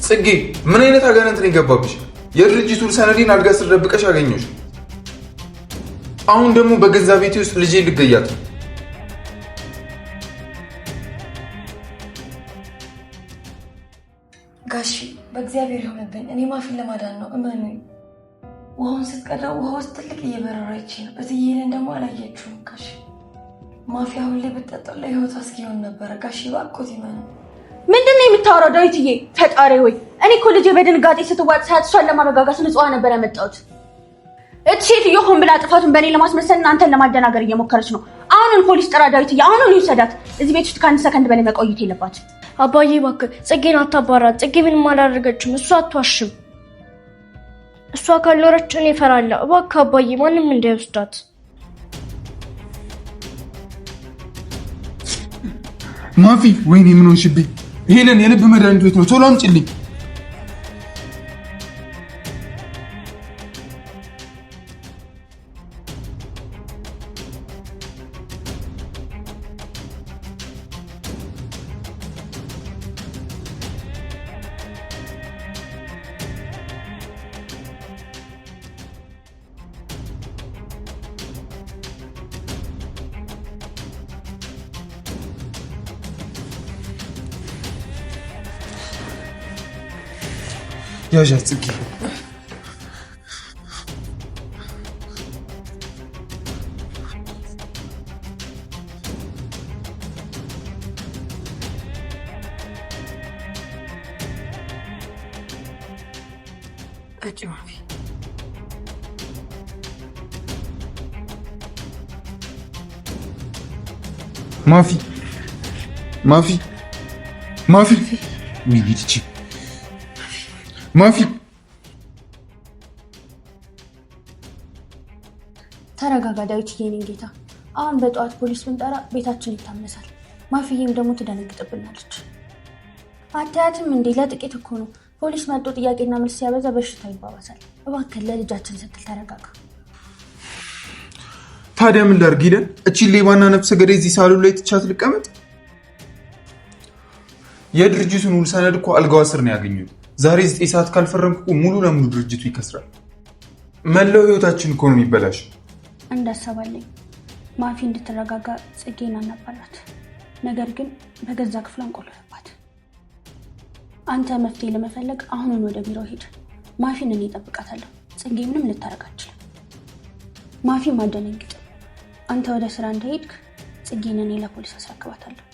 ጽጌ ምን አይነት አጋንንት ነው የገባብሽ? የድርጅቱን ሰነዴን አልጋ ስር ደብቀሽ አገኘሽ። አሁን ደግሞ በገዛ ቤቴ ውስጥ ልጄ ልገያት ነው። ጋሺ በእግዚአብሔር ይሆንብኝ። እኔ ማፊን ለማዳን ነው እመኑኝ። ውሃውን ስትቀዳው ውሃ ውስጥ ትልቅ እየበረረች ነው። እዚህ ይሄንን ደግሞ አላየችውም ጋሺ። ማፊ አሁን ላይ ብትጠጣው ለህይወቷ እስኪሆን ነበረ። ጋሺ እባክዎት ይመኑ። ምንድነው የምታወራው ዳዊትዬ? ፈጣሪ ሆይ እኔ እኮ ልጄ በድንጋጤ ስትዋጥ ሳያት እሷን ለማረጋጋት ንጹህ ነበር ያመጣሁት። እቺ ሴትዮ ሆን ብላ ጥፋቱን በእኔ ለማስመሰልና አንተን ለማደናገር እየሞከረች ነው። አሁኑን ፖሊስ ጥራ ዳዊትዬ፣ አሁኑን ይውሰዳት። እዚህ ቤት ውስጥ ከአንድ ሰከንድ በላይ መቆየት የለባትም። አባዬ እባክህ ጽጌን አታባራት። ጽጌ ምንም አላደረገችም። እሷ አትዋሽም። እሷ ካልኖረች እኔ እፈራለሁ። እባክህ አባዬ ማንም እንዳይወስዳት። ማፊ ወይኔ ምን ሆንሽብኝ? ሄለን የልብ መድኃኒት ቤት ነው፣ ቶሎ አምጪልኝ። ያዣት ጽጌ። ማፊ ማፊ ማፊ ሚዲቺ ማፊ ተረጋጋ ዳዊት፣ የኔን ጌታ። አሁን በጠዋት ፖሊስ ብንጠራ ቤታችን ይታመሳል። ማፊዬም ደግሞ ትደነግጥብናለች። አታያትም እንዴ? ለጥቂት እኮ ነው። ፖሊስ መጥቶ ጥያቄና መልስ ሲያበዛ በሽታ ይባባሳል። እባክህ ለልጃችን ስትል ተረጋጋ። ታዲያ ምን ላድርግ? ሄደን እቺን ሌባና ነፍሰ ገዳይ እዚህ ሳሎን ላይ ትቻት ልቀመጥ? የድርጅቱን ውል ሰነድ እኮ አልጋዋ ስር ነው ያገኘሁት። ዛሬ 9 ሰዓት ካልፈረምኩ ሙሉ ለሙሉ ድርጅቱ ይከስራል። መላው ህይወታችን እኮ ነው የሚበላሽ። እንዳሰባለኝ ማፊ እንድትረጋጋ ጽጌን አናባላት። ነገር ግን በገዛ ክፍሏ እንቆልፍባት። አንተ መፍትሄ ለመፈለግ አሁኑን ወደ ቢሮ ሂድ። ማፊን እኔ እጠብቃታለሁ። ጽጌ ምንም ልታረግ አትችልም። ማፊ ማደነግጥ። አንተ ወደ ስራ እንደሄድክ ጽጌን እኔ ለፖሊስ አስረክባታለሁ።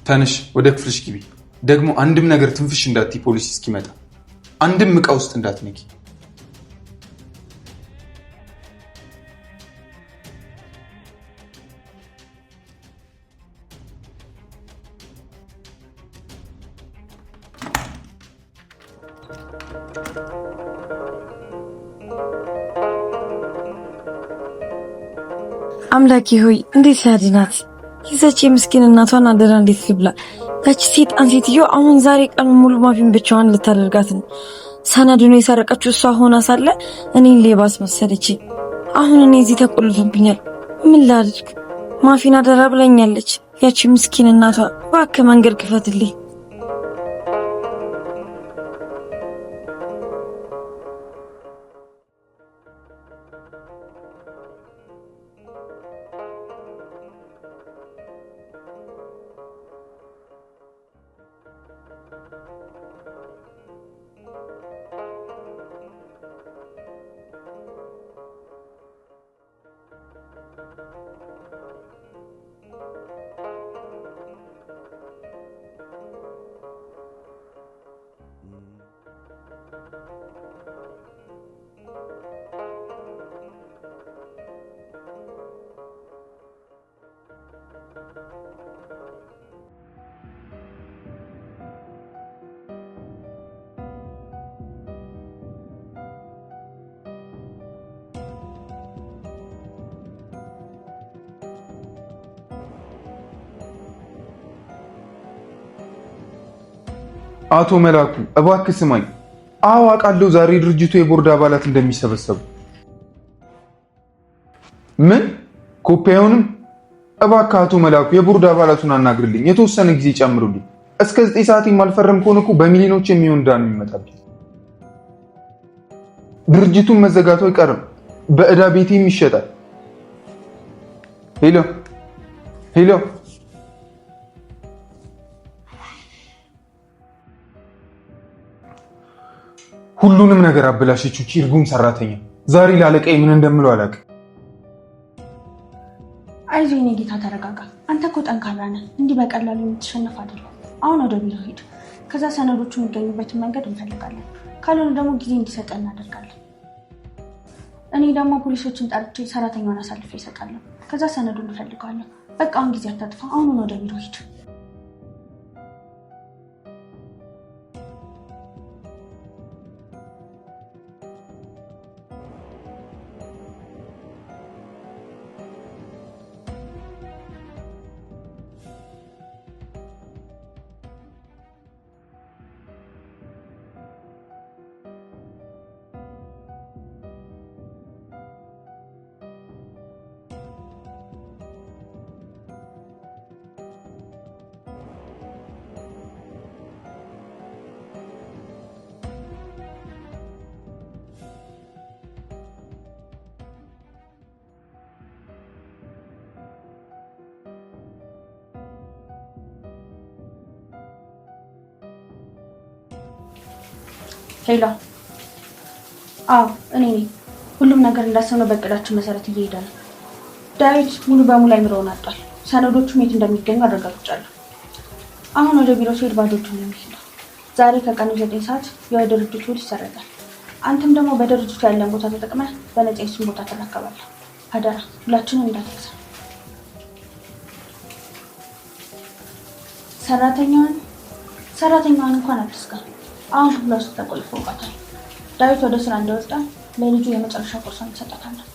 ተነሽ፣ ወደ ክፍልሽ ግቢ። ደግሞ አንድም ነገር ትንፍሽ እንዳትይ ፖሊስ እስኪመጣ። አንድም ዕቃ ውስጥ እንዳትነኪ። አምላኬ ሆይ እንዴት ላድናት? ይዘች የምስኪን እናቷን አደራ እንዴት ልብላ? ታች ሴጣን ሴትዮ አሁን ዛሬ ቀን ሙሉ ማፊን ብቻዋን ልታደርጋት ነው። ሰነዱን የሰረቀችው እሷ ሆና ሳለ እኔን ሌባ አስመሰለች። አሁን እኔ እዚህ ተቆልፎብኛል። ምን ላድርግ? ማፊን አደራ ብላኛለች። ያቺ ምስኪን እናቷ እባክህ መንገድ ክፈትልኝ። አቶ መላኩ እባክህ ስማኝ። አዎ አውቃለሁ ዛሬ ድርጅቱ የቦርድ አባላት እንደሚሰበሰቡ። ምን ኮፒያውንም? እባክህ አቶ መላኩ የቦርድ አባላቱን አናግርልኝ፣ የተወሰነ ጊዜ ጨምሩልኝ። እስከ 9 ሰዓት የማልፈረም ከሆነ እኮ በሚሊዮኖች የሚሆን ዕዳ ነው የሚመጣብኝ። ድርጅቱን መዘጋቱ አይቀርም፣ በዕዳ ቤቴም ይሸጣል። ሄሎ ሄሎ፣ ሁሉንም ነገር አበላሸችው እርጉም ሰራተኛ። ዛሬ ላለቀይ ምን እንደምለው አላውቅም። አይዞህ የኔ ጌታ ተረጋጋ። አንተ እኮ ጠንካራ ነህ፣ እንዲህ በቀላሉ የምትሸነፍ አይደለም። አሁን ወደ ቢሮ ሂድ። ከዛ ሰነዶቹ የሚገኙበትን መንገድ እንፈልጋለን። ካልሆነ ደግሞ ጊዜ እንዲሰጠን እናደርጋለን። እኔ ደግሞ ፖሊሶችን ጠርቼ ሰራተኛውን አሳልፌ እሰጣለሁ። ከዛ ሰነዱን እንፈልጋለን። በቃ አሁን ጊዜ አታጥፋ። አሁን ወደ ቢሮ ሂድ። ሄሎ። አዎ እኔ ነኝ። ሁሉም ነገር እንዳሰብነው በእቅዳችን መሰረት እየሄደ ነው። ዳዊት ሙሉ በሙሉ አይምሮውን አጥቷል። ሰነዶቹም የት እንደሚገኙ አረጋግጫለሁ። አሁን ወደ ቢሮ ሲሄድ ባዶ እጁን ነው የሚሄደው። ዛሬ ከቀኑ 9 ሰዓት የድርጅቱ ውል ይሰረዛል። አንተም ደግሞ በድርጅቱ ያለን ቦታ ተጠቅመህ በነፃ የሱን ቦታ ትረከባለህ። አደራ ሁላችንም እንዳትረሳ። ሰራተኛዋን እንኳን አትስጋ። አሁን ክፍሏ ውስጥ ተቆልፎባታል። ዳዊት ወደ ስራ እንደወጣ ለልጁ የመጨረሻ ቁርሷን እንሰጣታለን።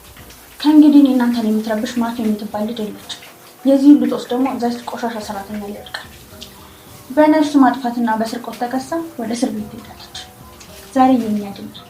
ከእንግዲህ እኔ እናንተን የምትረብሽ ማፊ የምትባል ልጅ የለችም። የዚህ ሁሉ ጦስ ደግሞ እዛች ቆሻሻ ሰራተኛ ላይ ይወድቃል። በነፍስ ማጥፋትና በስርቆት ተከሳ ወደ እስር ቤት ትሄዳለች። ዛሬ የሚያድን ነው።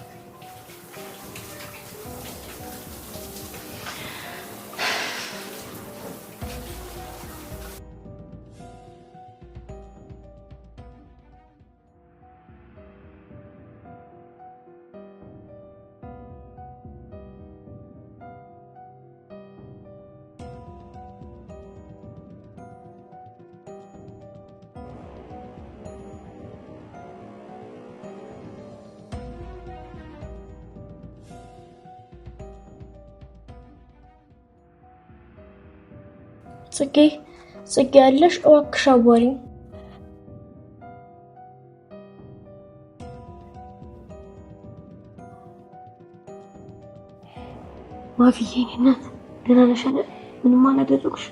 ጽጌ ያለሽ እባክሽ አዋሪኝ። ማፊዬ እናት ደህና ነሽ አይደል? ምንም አላደረኩሽ?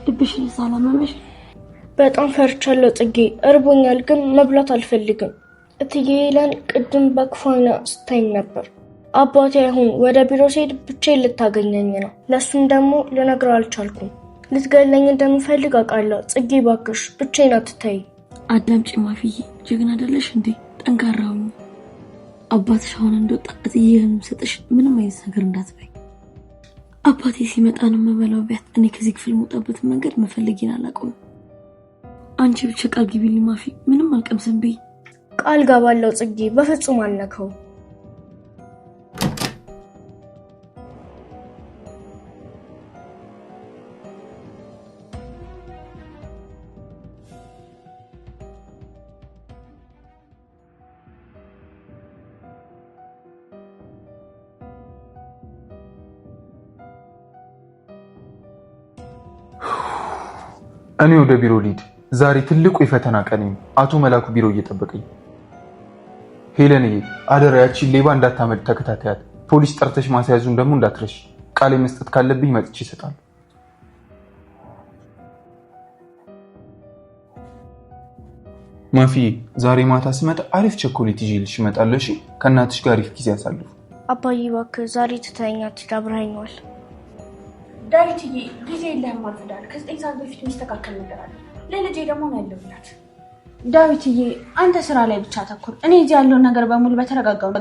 ልብሽን ሳላመመሽ? በጣም ፈርቻለሁ ጽጌ። እርቦኛል ግን መብላት አልፈልግም። እትዬ ሄለን ቅድም በክፋና ስታይኝ ነበር። አባቴ አሁን ወደ ቢሮ ሲሄድ ብቻዬን ልታገኘኝ ነው። ለሱም ደግሞ ልነግረው አልቻልኩም። ልትገለኝ እንደምፈልግ አውቃለሁ። ጽጌ እባክሽ ብቻዬን አትታይ። አዳምጪ ማፊዬ፣ ጀግና አይደለሽ እንዴ? ጠንካራ ሁኚ። አባትሽ አሁን እንደወጣ እትዬን ሰጥሽ ምንም አይነት ነገር እንዳትበይ። አባቴ ሲመጣ ነው የምበላው ቢያት እኔ ከዚህ ክፍል የምወጣበትን መንገድ መፈለጊን አላውቅም። አንቺ ብቻ ቃል ግቢልኝ ማፊ፣ ምንም አልቀምስም በይ። ቃል ገባለሁ ጽጌ፣ በፍጹም አልነካው። እኔ ወደ ቢሮ ልሂድ። ዛሬ ትልቁ የፈተና ቀኔ ነው። አቶ መላኩ ቢሮ እየጠበቀኝ። ሄለንዬ አደራ ያቺን ሌባ እንዳታመድ ተከታታያት። ፖሊስ ጠርተሽ ማስያዙን ደግሞ እንዳትረሽ። ቃል መስጠት ካለብኝ መጥቼ እሰጣለሁ። ማፊ ዛሬ ማታ ስመጣ አሪፍ ቸኮሌት ይዤልሽ እመጣለሁ። እሺ ከእናትሽ ጋር አሪፍ ጊዜ አሳልፉ። አባዬ እባክህ ዛሬ ትተኛ ትጋብረኛል። ዳዊትዬ ጊዜ የለህም አልፈዳል። ከ9 ሰዓት በፊት የሚስተካከል ነገር አለ። ለልጄ ደግሞ ነው ያለውላት። ዳዊትዬ አንተ ስራ ላይ ብቻ ተኩር። እኔ እዚህ ያለውን ነገር በሙሉ በተረጋጋው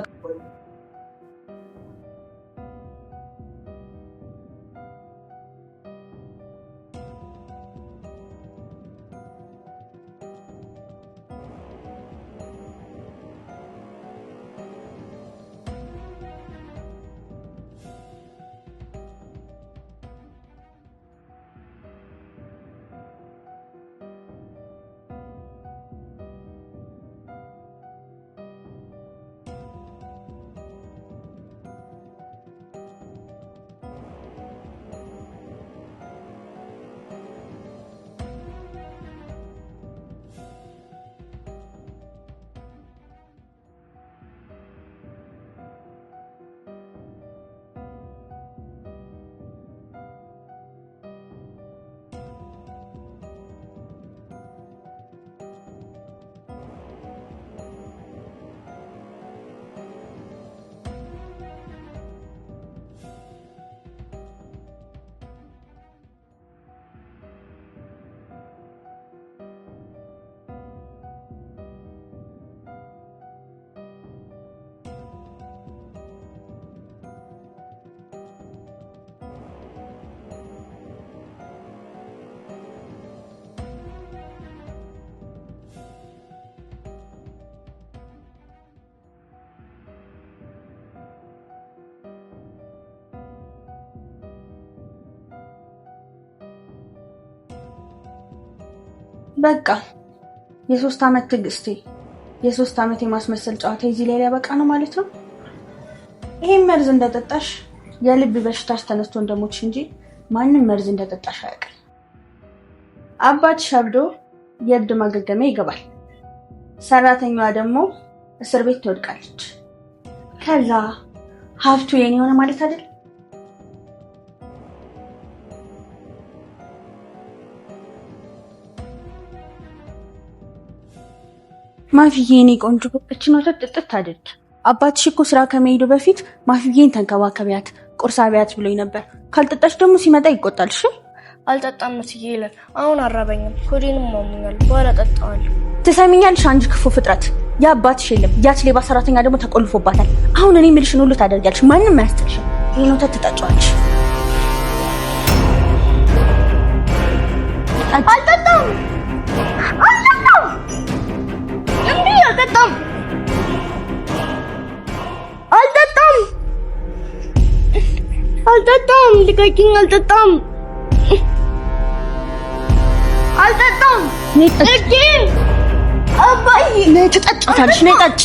በቃ የ3 ዓመት ትዕግስቴ የ3 ዓመት የማስመሰል ጨዋታ እዚህ ላይ ያበቃ ነው ማለት ነው። ይሄን መርዝ እንደጠጣሽ የልብ በሽታሽ ተነስቶ እንደሞትሽ እንጂ ማንም መርዝ እንደጠጣሽ አያውቅም። አባትሽ አብዶ የእብድ ማገገሚያ ይገባል። ሰራተኛዋ ደግሞ እስር ቤት ትወድቃለች። ከዛ ሀብቱ የኔ ሆነ ማለት አይደል? ማፊዬ የኔ ቆንጆ እችን ወተት ጥጥት አድርጊ። አባትሽ እኮ ስራ ከመሄዱ በፊት ማፊዬን ተንከባከቢያት፣ ቁርስ አብያት ብሎኝ ነበር። ካልጠጣሽ ደግሞ ሲመጣ ይቆጣል። እሺ? አልጠጣም እትዬ ይላል። አሁን አራበኝም፣ ሆዴንም አሞኛል። በኋላ ጠጣዋለሁ። ትሰሚኛለሽ? አንቺ ክፉ ፍጥረት። የአባትሽ የለም፣ ያች ሌባ ሰራተኛ ደግሞ ተቆልፎባታል። አሁን እኔ የምልሽን ሁሉ ታደርጊያለሽ፣ ማንም አያስተልሽም። ይሄን ወተት ትጠጪዋለሽ። አልጠጣም አልጠጣም። ልቀቂኝ። አልጠጣም። እጂ አባዬ ነይ ትጠጪታለሽ። ነይ ጠጪ።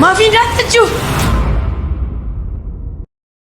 ማፊ እንዳትጩ